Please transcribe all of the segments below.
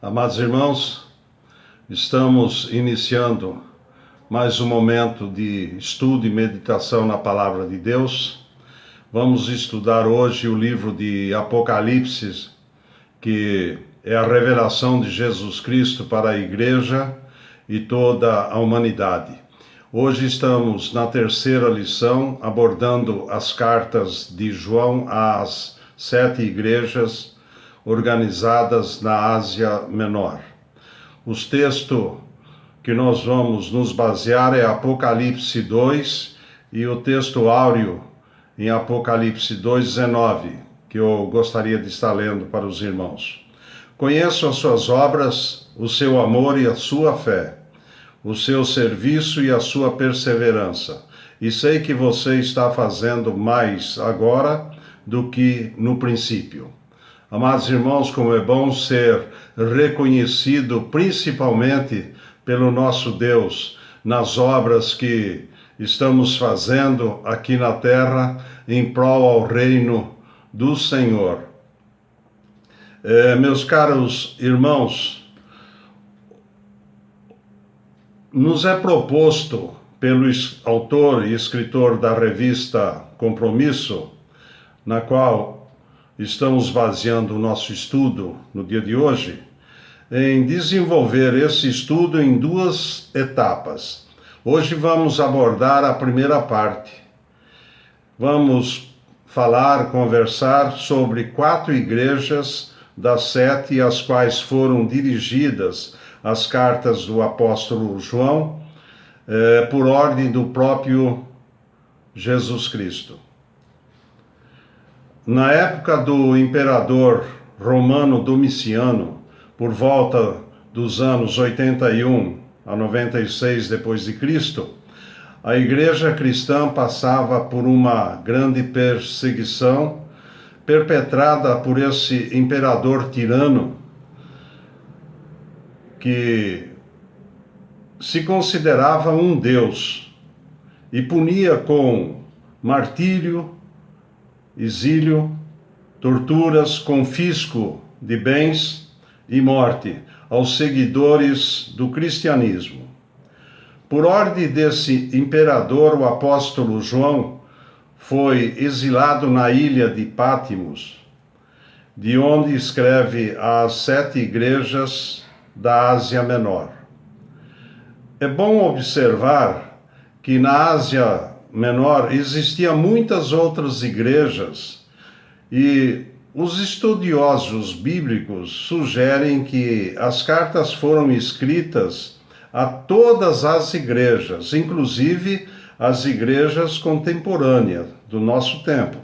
Amados irmãos, estamos iniciando mais um momento de estudo e meditação na Palavra de Deus. Vamos estudar hoje o livro de Apocalipse, que é a revelação de Jesus Cristo para a Igreja e toda a humanidade. Hoje estamos na terceira lição, abordando as cartas de João às 7 igrejas organizadas na Ásia Menor. Os textos que nós vamos nos basear é Apocalipse 2 e o texto áureo em Apocalipse 2:19, que eu gostaria de estar lendo para os irmãos. Conheço as suas obras, o seu amor e a sua fé, o seu serviço e a sua perseverança, e sei que você está fazendo mais agora do que no princípio. Amados irmãos, como é bom ser reconhecido principalmente pelo nosso Deus nas obras que estamos fazendo aqui na terra em prol ao reino do Senhor. Meus caros irmãos, nos é proposto pelo autor e escritor da revista Compromisso, na qual estamos baseando o nosso estudo no dia de hoje, em desenvolver esse estudo em duas etapas. Hoje vamos abordar a primeira parte. Vamos conversar sobre 4 igrejas das 7 às quais foram dirigidas as cartas do apóstolo João, por ordem do próprio Jesus Cristo. Na época do imperador romano Domiciano, por volta dos anos 81 a 96 depois de Cristo, a igreja cristã passava por uma grande perseguição perpetrada por esse imperador tirano que se considerava um deus e punia com martírio, exílio, torturas, confisco de bens e morte aos seguidores do cristianismo. Por ordem desse imperador, o apóstolo João foi exilado na ilha de Pátimos, de onde escreve às 7 igrejas da Ásia Menor. É bom observar que na Ásia Menor existiam muitas outras igrejas e os estudiosos bíblicos sugerem que as cartas foram escritas a todas as igrejas, inclusive as igrejas contemporâneas do nosso tempo.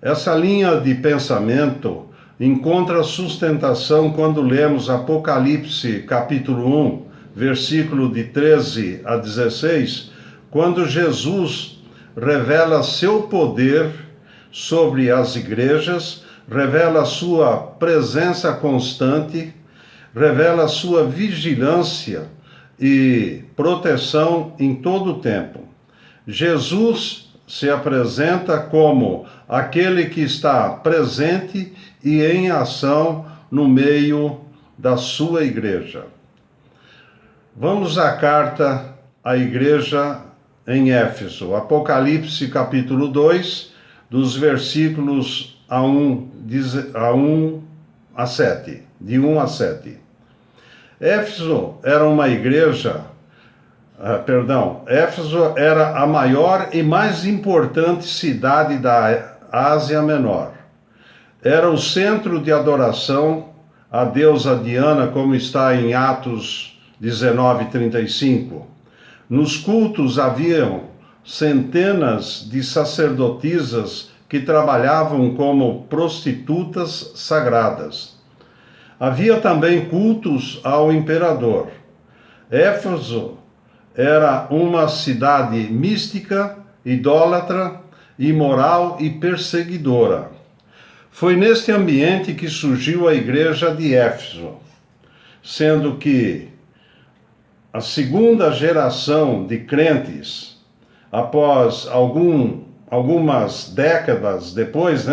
Essa linha de pensamento encontra sustentação quando lemos Apocalipse capítulo 1, versículo de 13 a 16, quando Jesus revela seu poder sobre as igrejas, revela sua presença constante, revela sua vigilância e proteção em todo o tempo. Jesus se apresenta como aquele que está presente e em ação no meio da sua igreja. Vamos à carta à igreja em Éfeso, Apocalipse capítulo 2, dos versículos de 1 a 7. Éfeso era uma igreja, Éfeso era a maior e mais importante cidade da Ásia Menor. Era o centro de adoração à deusa Diana, como está em Atos 19:35. Nos cultos haviam centenas de sacerdotisas que trabalhavam como prostitutas sagradas. Havia também cultos ao imperador. Éfeso era uma cidade mística, idólatra, imoral e perseguidora. Foi neste ambiente que surgiu a igreja de Éfeso, sendo que a segunda geração de crentes, após algumas décadas depois,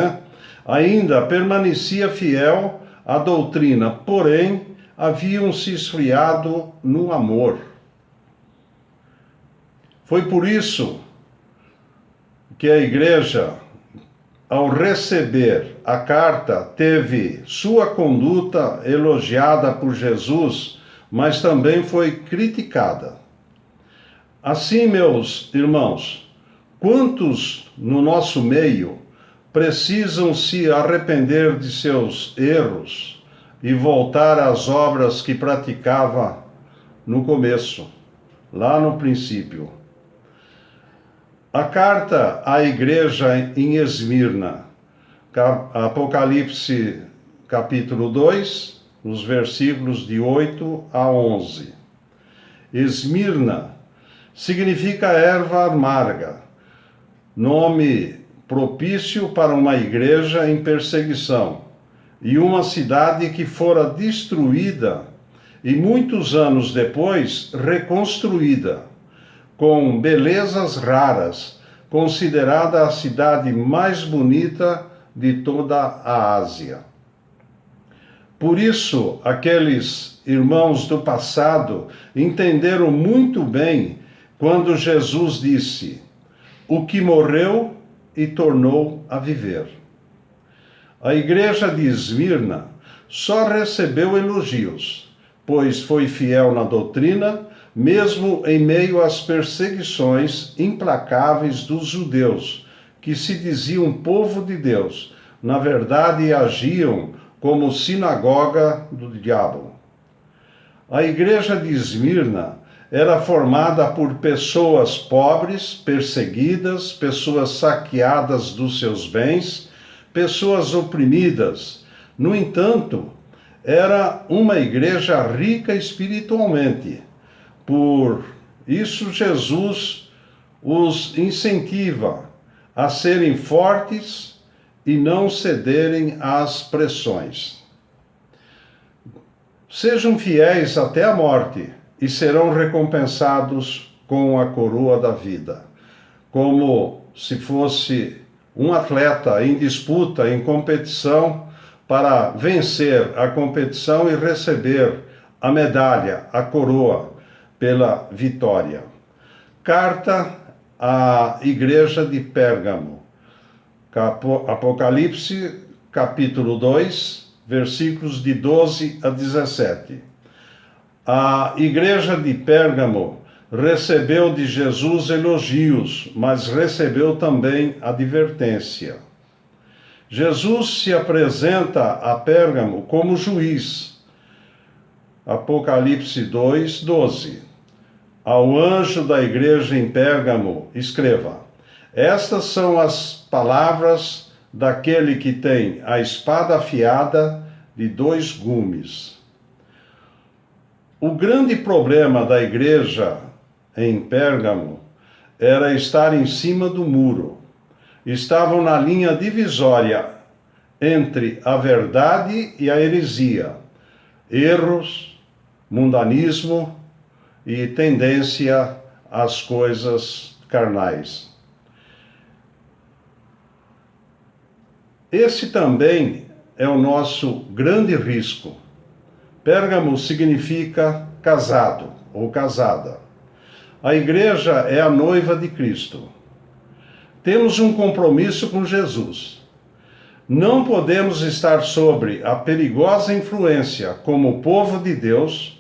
ainda permanecia fiel a doutrina, porém, haviam se esfriado no amor. Foi por isso que a igreja, ao receber a carta, teve sua conduta elogiada por Jesus, mas também foi criticada. Assim, meus irmãos, quantos no nosso meio precisam se arrepender de seus erros e voltar às obras que praticava no começo, lá no princípio? A carta à igreja em Esmirna, Apocalipse capítulo 2, os versículos de 8 a 11. Esmirna significa erva amarga, nome propício para uma igreja em perseguição, e uma cidade que fora destruída e muitos anos depois reconstruída, com belezas raras, considerada a cidade mais bonita de toda a Ásia. Por isso, aqueles irmãos do passado entenderam muito bem quando Jesus disse: "O que morreu e tornou a viver". A igreja de Esmirna só recebeu elogios, pois foi fiel na doutrina, mesmo em meio às perseguições implacáveis dos judeus, que se diziam povo de Deus, na verdade agiam como sinagoga do diabo. A igreja de Esmirna era formada por pessoas pobres, perseguidas, pessoas saqueadas dos seus bens, pessoas oprimidas. No entanto, era uma igreja rica espiritualmente. Por isso, Jesus os incentiva a serem fortes e não cederem às pressões. Sejam fiéis até a morte e serão recompensados com a coroa da vida, como se fosse um atleta em disputa, em competição, para vencer a competição e receber a medalha, a coroa, pela vitória. Carta à igreja de Pérgamo, Apocalipse, capítulo 2, versículos de 12 a 17. A igreja de Pérgamo recebeu de Jesus elogios, mas recebeu também advertência. Jesus se apresenta a Pérgamo como juiz. Apocalipse 2, 12. Ao anjo da igreja em Pérgamo, escreva: estas são as palavras daquele que tem a espada afiada de 2 gumes. O grande problema da igreja em Pérgamo era estar em cima do muro. Estavam na linha divisória entre a verdade e a heresia, erros, mundanismo e tendência às coisas carnais. Esse também é o nosso grande risco. Pérgamo significa casado ou casada. A igreja é a noiva de Cristo. Temos um compromisso com Jesus. Não podemos estar sobre a perigosa influência como povo de Deus,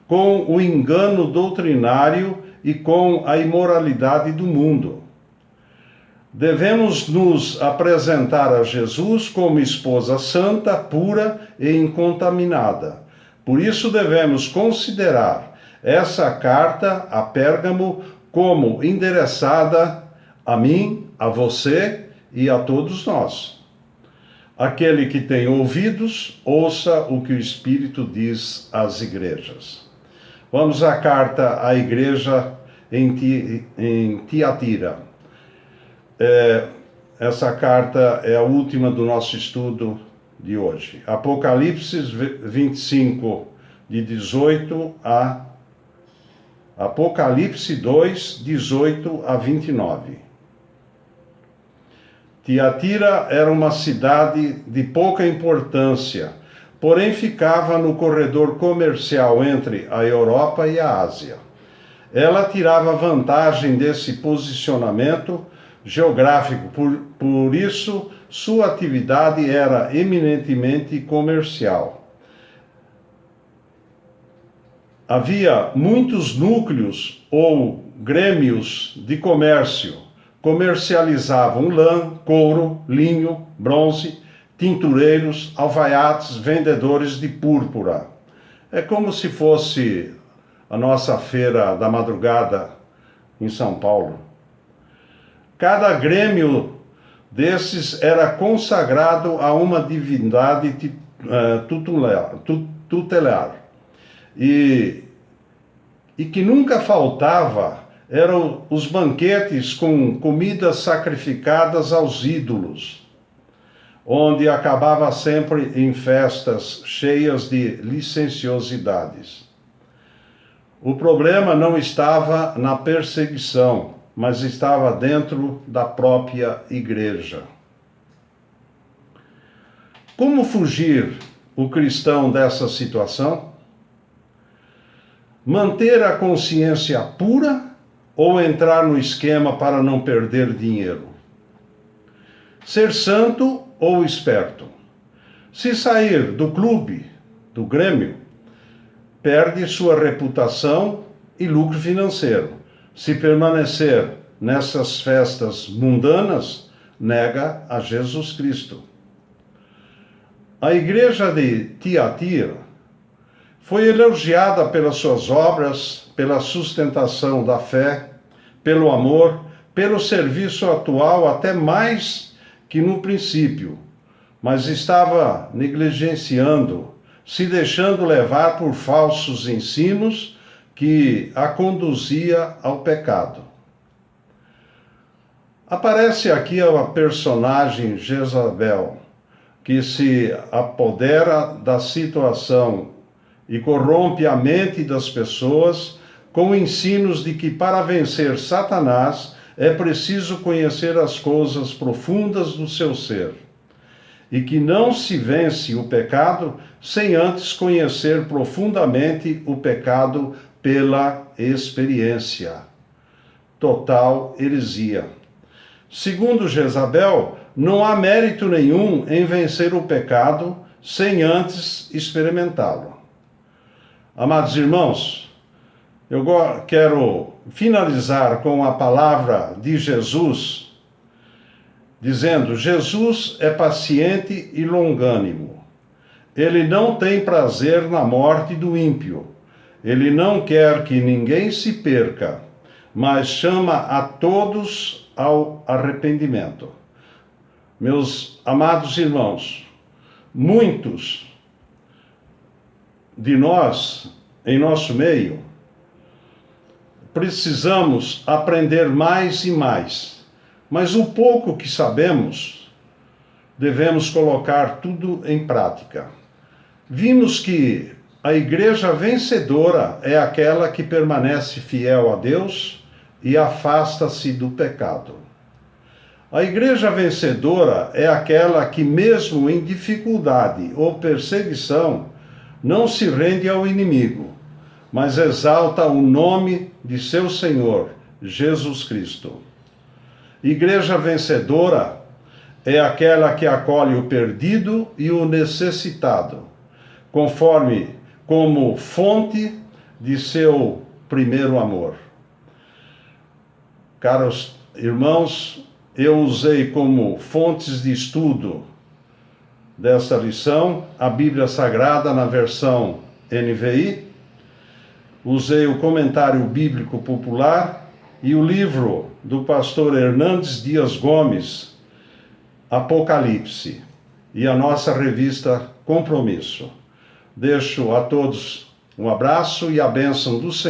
com o engano doutrinário e com a imoralidade do mundo. Devemos nos apresentar a Jesus como esposa santa, pura e incontaminada. Por isso devemos considerar essa carta a Pérgamo como endereçada a mim, a você e a todos nós. Aquele que tem ouvidos, ouça o que o Espírito diz às igrejas. Vamos à carta à igreja em Tiatira. Essa carta é a última do nosso estudo de hoje. Apocalipse 25, de 18 a... Apocalipse 2, 18 a 29. Tiatira era uma cidade de pouca importância, porém ficava no corredor comercial entre a Europa e a Ásia. Ela tirava vantagem desse posicionamento geográfico, por isso sua atividade era eminentemente comercial. Havia muitos núcleos ou grêmios de comércio. Comercializavam lã, couro, linho, bronze, tintureiros, alfaiates, vendedores de púrpura. É como se fosse a nossa feira da madrugada em São Paulo. Cada grêmio desses era consagrado a uma divindade tutelar. E que nunca faltava eram os banquetes com comidas sacrificadas aos ídolos, onde acabava sempre em festas cheias de licenciosidades. O problema não estava na perseguição, mas estava dentro da própria igreja. Como fugir o cristão dessa situação? Manter a consciência pura ou entrar no esquema para não perder dinheiro? Ser santo ou esperto? Se sair do clube, do grêmio, perde sua reputação e lucro financeiro. Se permanecer nessas festas mundanas, nega a Jesus Cristo. A igreja de Tiatira foi elogiada pelas suas obras, pela sustentação da fé, pelo amor, pelo serviço atual, até mais que no princípio, mas estava negligenciando, se deixando levar por falsos ensinos que a conduzia ao pecado. Aparece aqui a personagem Jezabel, que se apodera da situação e corrompe a mente das pessoas com ensinos de que para vencer Satanás é preciso conhecer as coisas profundas do seu ser, e que não se vence o pecado sem antes conhecer profundamente o pecado pela experiência. Total heresia. Segundo Jezabel, não há mérito nenhum em vencer o pecado sem antes experimentá-lo. Amados irmãos, eu quero finalizar com a palavra de Jesus, dizendo: Jesus é paciente e longânimo. Ele não tem prazer na morte do ímpio. Ele não quer que ninguém se perca, mas chama a todos ao arrependimento. Meus amados irmãos, muitos de nós, em nosso meio, precisamos aprender mais e mais, mas o pouco que sabemos, devemos colocar tudo em prática. Vimos que a igreja vencedora é aquela que permanece fiel a Deus e afasta-se do pecado. A igreja vencedora é aquela que, mesmo em dificuldade ou perseguição, não se rende ao inimigo, mas exalta o nome de seu Senhor, Jesus Cristo. Igreja vencedora é aquela que acolhe o perdido e o necessitado, como fonte de seu primeiro amor. Caros irmãos, eu usei como fontes de estudo desta lição a Bíblia Sagrada na versão NVI, usei o comentário bíblico popular e o livro do pastor Hernandes Dias Gomes, Apocalipse, e a nossa revista Compromisso. Deixo a todos um abraço e a bênção do Senhor.